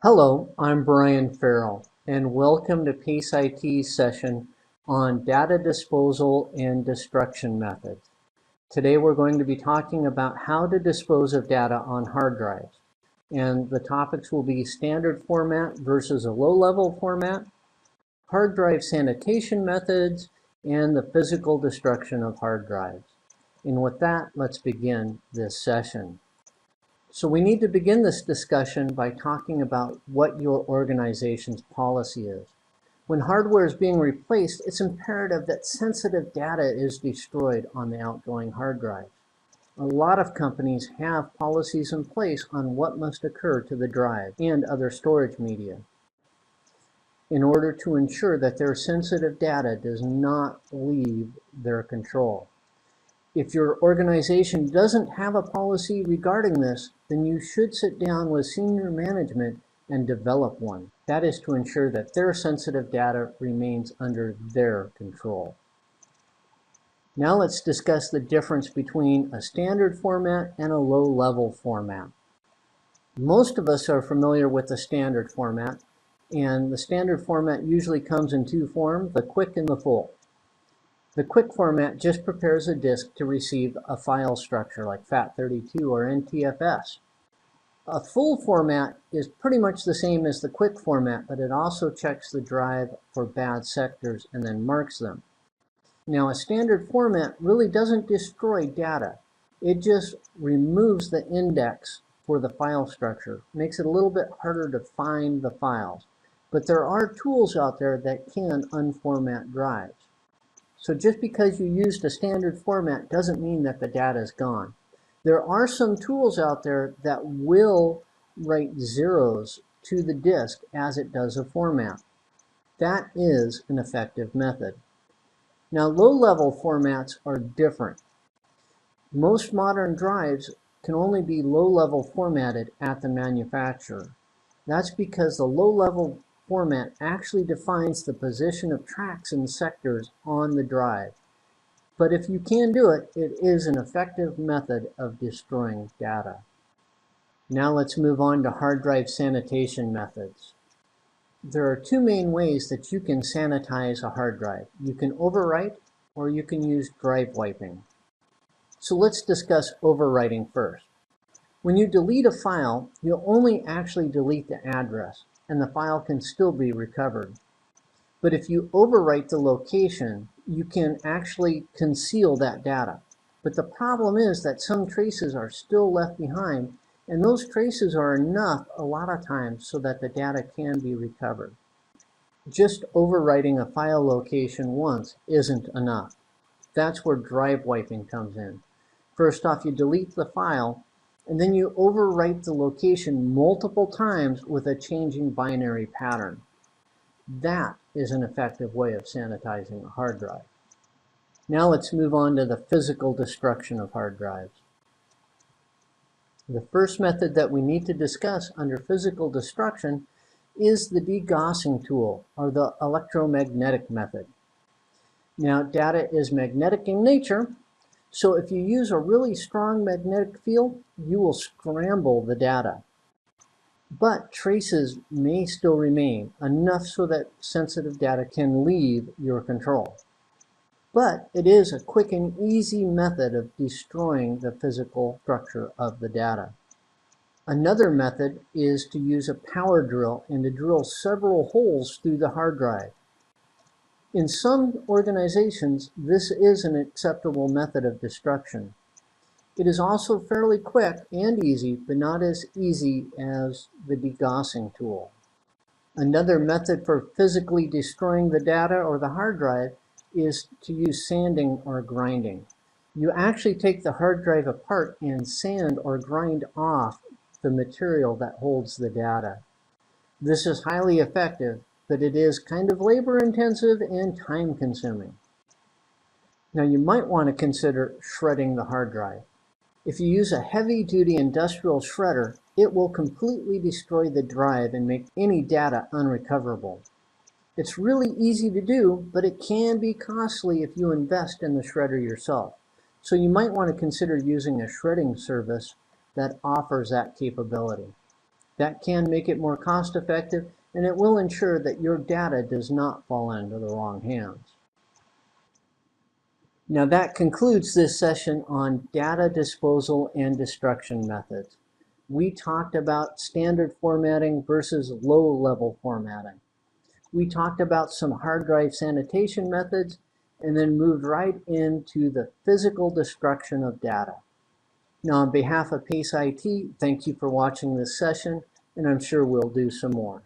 Hello, I'm Brian Ferrill, and welcome to PaceIT session on data disposal and destruction methods. Today we're going to be talking about how to dispose of data on hard drives. And the topics will be standard format versus a low-level format, hard drive sanitation methods, and the physical destruction of hard drives. And with that, let's begin this session. So we need to begin this discussion by talking about what your organization's policy is. When hardware is being replaced, it's imperative that sensitive data is destroyed on the outgoing hard drive. A lot of companies have policies in place on what must occur to the drive and other storage media in order to ensure that their sensitive data does not leave their control. If your organization doesn't have a policy regarding this, then you should sit down with senior management and develop one. That is to ensure that their sensitive data remains under their control. Now let's discuss the difference between a standard format and a low-level format. Most of us are familiar with the standard format, and the standard format usually comes in two forms, the quick and the full. The quick format just prepares a disk to receive a file structure like FAT32 or NTFS. A full format is pretty much the same as the quick format, but it also checks the drive for bad sectors and then marks them. Now, a standard format really doesn't destroy data. It just removes the index for the file structure, makes it a little bit harder to find the files. But there are tools out there that can unformat drives. So just because you used a standard format doesn't mean that the data is gone. There are some tools out there that will write zeros to the disk as it does a format. That is an effective method. Now, low-level formats are different. Most modern drives can only be low-level formatted at the manufacturer. That's because the low-level format actually defines the position of tracks and sectors on the drive. But if you can do it, it is an effective method of destroying data. Now let's move on to hard drive sanitation methods. There are two main ways that you can sanitize a hard drive. You can overwrite or you can use drive wiping. So let's discuss overwriting first. When you delete a file, you'll only actually delete the address, and the file can still be recovered. But if you overwrite the location, you can actually conceal that data. But the problem is that some traces are still left behind, and those traces are enough a lot of times so that the data can be recovered. Just overwriting a file location once isn't enough. That's where drive wiping comes in. First off, you delete the file, and then you overwrite the location multiple times with a changing binary pattern. That is an effective way of sanitizing a hard drive. Now let's move on to the physical destruction of hard drives. The first method that we need to discuss under physical destruction is the degaussing tool, or the electromagnetic method. Now, data is magnetic in nature, so if you use a really strong magnetic field, you will scramble the data. But traces may still remain, enough so that sensitive data can leave your control. But it is a quick and easy method of destroying the physical structure of the data. Another method is to use a power drill and to drill several holes through the hard drive. In some organizations, this is an acceptable method of destruction. It is also fairly quick and easy, but not as easy as the degaussing tool. Another method for physically destroying the data or the hard drive is to use sanding or grinding. You actually take the hard drive apart and sand or grind off the material that holds the data. This is highly effective, but it is kind of labor-intensive and time-consuming. Now, you might want to consider shredding the hard drive. If you use a heavy-duty industrial shredder, it will completely destroy the drive and make any data unrecoverable. It's really easy to do, but it can be costly if you invest in the shredder yourself. So you might want to consider using a shredding service that offers that capability. That can make it more cost effective, and it will ensure that your data does not fall into the wrong hands. Now that concludes this session on data disposal and destruction methods. We talked about standard formatting versus low-level formatting. We talked about some hard drive sanitation methods and then moved right into the physical destruction of data. Now, on behalf of PaceIT, thank you for watching this session, and I'm sure we'll do some more.